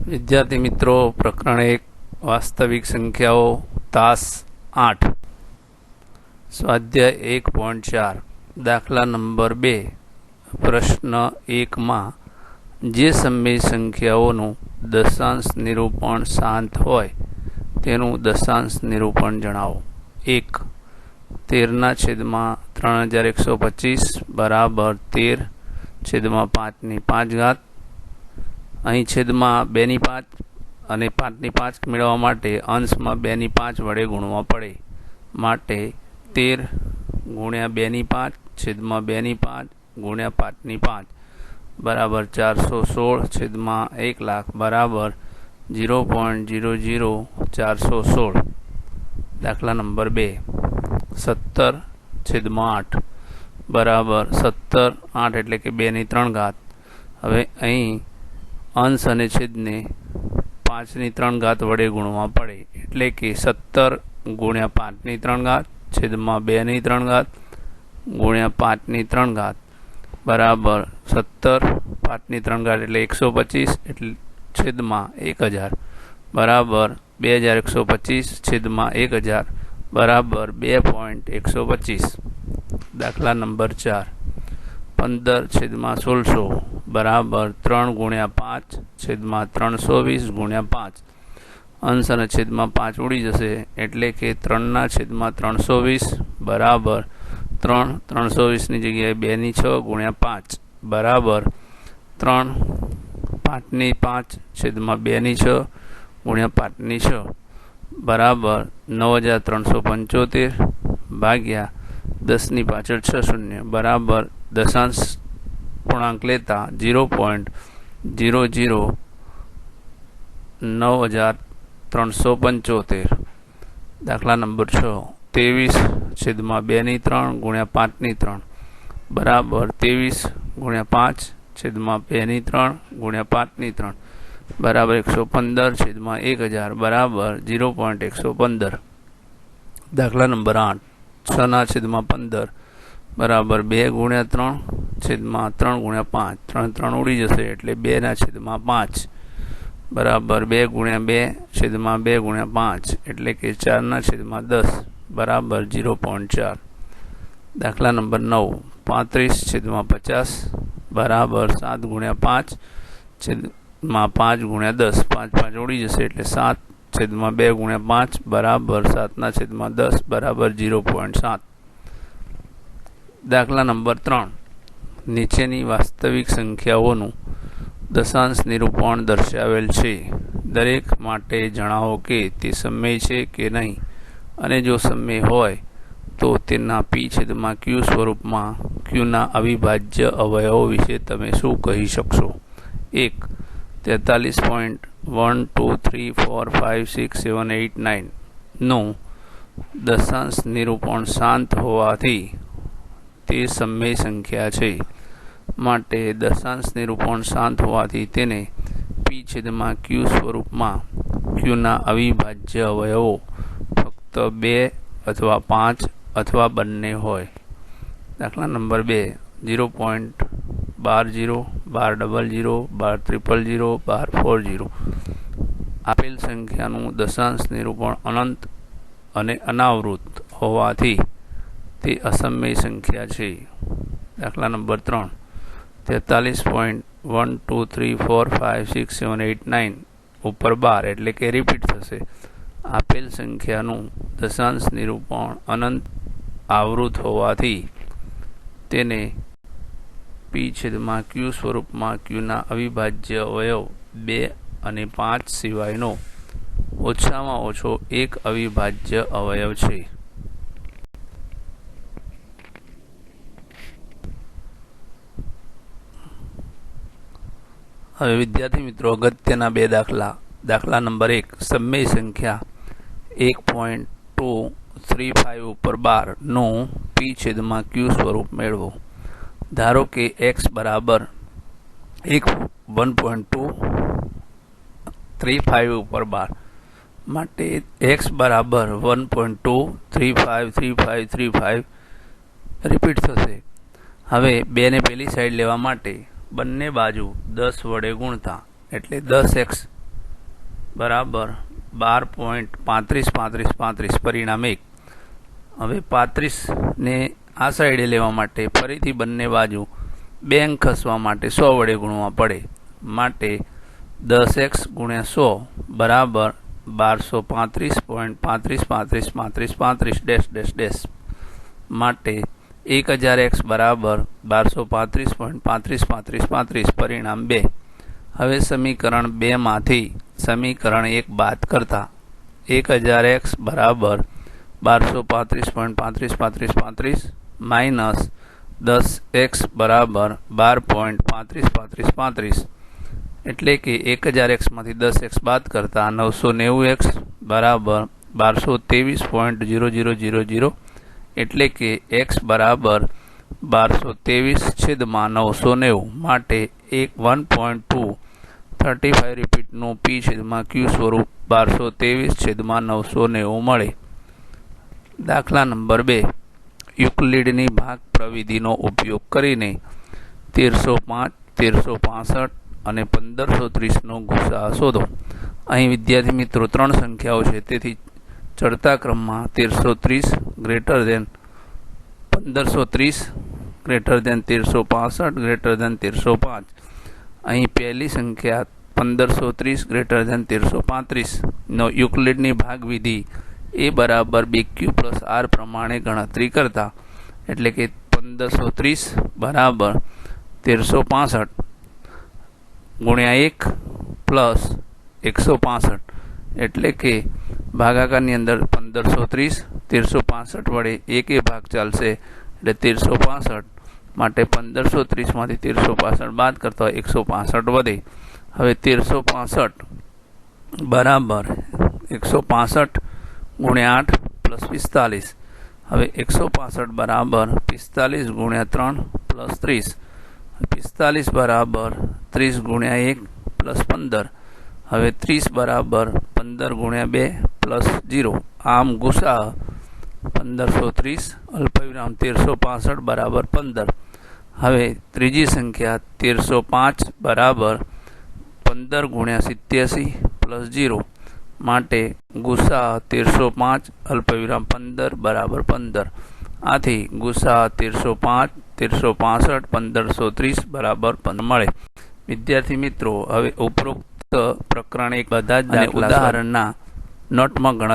વિદ્યાર્થી મિત્રો, પ્રકરણ 1 વાસ્તવિક સંખ્યાઓ તાસ 8 સ્વાધ્યાય 1.4 દાખલા નંબર 2 પ્રશ્ન 1 માં જે સમય સંખ્યાઓનું દશાંશ નિરૂપણ શાંત હોય તેનું દશાંશ નિરૂપણ જણાવો. 1. 13/3125 બરાબર 13/5/5. અહીં છેદમાં 2/5 અને 5/5 મેળવવા માટે અંશમાં 2/5 વડે ગુણવા પડે. માટે 13 × 2/5 છેદમાં 2/5 ગુણ્યા 5/5 બરાબર 416/1,00,000 બરાબર 0.00416. દાખલા નંબર 2 17/8 બરાબર 17/8 એટલે કે 2/3. હવે અહીં અંશ અને છેદને 5/3 વડે ગુણવા પડે, એટલે કે 17 × 5/3 છેદમાં 2/3 ગુણ્યા 5/3 બરાબર 17 5/3 એટલે 125 એટલે છેદમાં 1000 બરાબર 2125 છેદમાં 1000 બરાબર 2.125. દાખલા નંબર 4 15/1600 બરાબર 3 × 5 છેદમાં 320 × 5. અંશ અને છેદમાં 5 ઉડી જશે, એટલે કે 3/320 બરાબર 3 320ની જગ્યાએ 2/6 × 5 બરાબર 3 5/5 છેદમાં 2/6 × 5/6 બરાબર 9375 ભાગ્યા 10 પાછળ 6 શૂન્ય બરાબર દશાંશ પૂર્ણાંક લેતા 0.009,375. દાખલા નંબર 6 23/2/3 × 5/3 બરાબર 23 × 5 છેદમાં 2/3 ગુણ્યા 5/3 બરાબર 115/1000 બરાબર 0.115. દાખલા નંબર 8 6/15 બરાબર 2 × 3 છેદમાં 3 × 5 3 ઉડી જશે, એટલે 2/5 બરાબર 2 × 2 છેદમાં 2 × 5 એટલે કે 4/10 બરાબર 0.4. દાખલા નંબર 9 35/50 બરાબર 7 × 5 છેદમાં 5 × 10 5 ઉડી જશે, એટલે 7 છેદમાં 2 × 5 બરાબર 7/10 બરાબર 0.7. દાખલા નંબર 3 નીચેની વાસ્તવિક સંખ્યાઓનું દશાંશ નિરૂપણ દર્શાવેલ છે. દરેક માટે જણાવો કે તે સમય છે કે નહીં, અને જો સમય હોય તો તેના p/q સ્વરૂપમાં qના અવિભાજ્ય અવયવો વિશે તમે શું કહી શકશો? 1. 43.123456789 નું દશાંશ નિરૂપણ શાંત હોવાથી તે સમય સંખ્યા છે. માટે દશાંશ નિરૂપણ શાંત હોવાથી તેને p/q સ્વરૂપમાં qના અવિભાજ્ય અવયવો ફક્ત 2 અથવા 5 અથવા બંને હોય. દાખલા નંબર 2 0.12 0 12 00 12 000 12 40 આપેલ સંખ્યાનું દશાંશ નિરૂપણ અનંત અને અનાવૃત હોવાથી તે અસમય સંખ્યા છે. દાખલા નંબર 3 43.123456789 ઉપર 12 એટલે કે રિપીટ થશે. આપેલ સંખ્યાનું દશાંશ નિરૂપણ અનંત આવૃત હોવાથી તેને p/q સ્વરૂપમાં qના અવિભાજ્ય અવયવ 2 અને 5 સિવાયનો ઓછામાં ઓછો એક અવિભાજ્ય અવયવ છે. હવે વિદ્યાર્થી મિત્રો, અગત્યના 2 દાખલા. દાખલા નંબર 1 સમય સંખ્યા 1.235 ઉપર 12 નું p/q સ્વરૂપ મેળવો. ધારો કે x બરાબર 1.235 ઉપર 12 માટે x બરાબર 1.2353535 રિપીટ થશે. હવે 2 ને પેલી સાઈડ લેવા માટે બંને બાજુ 10 વડે ગુણતા, એટલે 10x બરાબર 12.35 પરિણામ 1. હવે 35ને આ સાઈડે લેવા માટે ફરીથી બંને બાજુ 2 અંક ખસવા માટે 100 વડે ગુણવા પડે. માટે 10x ગુણ્યા 100 બરાબર 1235.35 માટે 1000x બરાબર 1235.35 પરિણામ 2. હવે સમીકરણ 2 માંથી સમીકરણ 1 બાદ કરતા 1000x બરાબર 1235.35 માઇનસ 10x બરાબર 12.35 એટલે કે 1000x માંથી 10x બાદ કરતા 990x બરાબર 1223.0000 એટલે કે x બરાબર 1223/990 માટે 1.235 રિપીટનું p/q સ્વરૂપ 1223/990 મળે. દાખલા નંબર 2. યુક્લિડની ભાગ પ્રવિધિનો ઉપયોગ કરીને 1305, 1365 અને 1530નો ગુસાઅ શોધો. અહીં વિદ્યાર્થી મિત્રો 3 સંખ્યાઓ છે, તેથી ચડતા ક્રમમાં 1330 greater than 1530 greater than 1365 greater than 1305. અહીં પહેલી સંખ્યા 1530 ગ્રેટર ધેન 1335નો યુક્લિડની ભાગ વિધિ એ બરાબર BQ પ્લસ R પ્રમાણે ગણતરી કરતા, એટલે કે 1530 બરાબર 1365 ગુણ્યા 1 પ્લસ 165 એટલે કે ભાગાકારની અંદર 1530 1365 વડે એકે ભાગ ચાલશે એટલે 1365 માટે 1530 માંથી 1365 બાદ કરતા 165 વધે. હવે 1365 બરાબર 165 ગુણ્યા 8 પ્લસ 45. હવે 165 બરાબર 45 ગુણ્યા 3 પ્લસ 30. 45 બરાબર 30 ગુણ્યા 1 પ્લસ 15. હવે 30 બરાબર 15 ગુણ્યા 2 પ્લસ 0. આમ ગુસાઅ 1530 અલ્પવિરામ 1365 બરાબર 15. હવે ત્રીજી સંખ્યા 1305 બરાબર 15 ગુણ્યા 87 પ્લસ 0 માટે ગુસાઅ 1305 અલ્પવિરામ 15 બરાબર 15. આથી ગુસાઅ 1305, 1365, 1530 બરાબર 15 મળે. વિદ્યાર્થી મિત્રો, હવે ઉપરોક્ત પ્રકરણ એક બધા જ ઉદાહરણના નોટમાં ગણતરી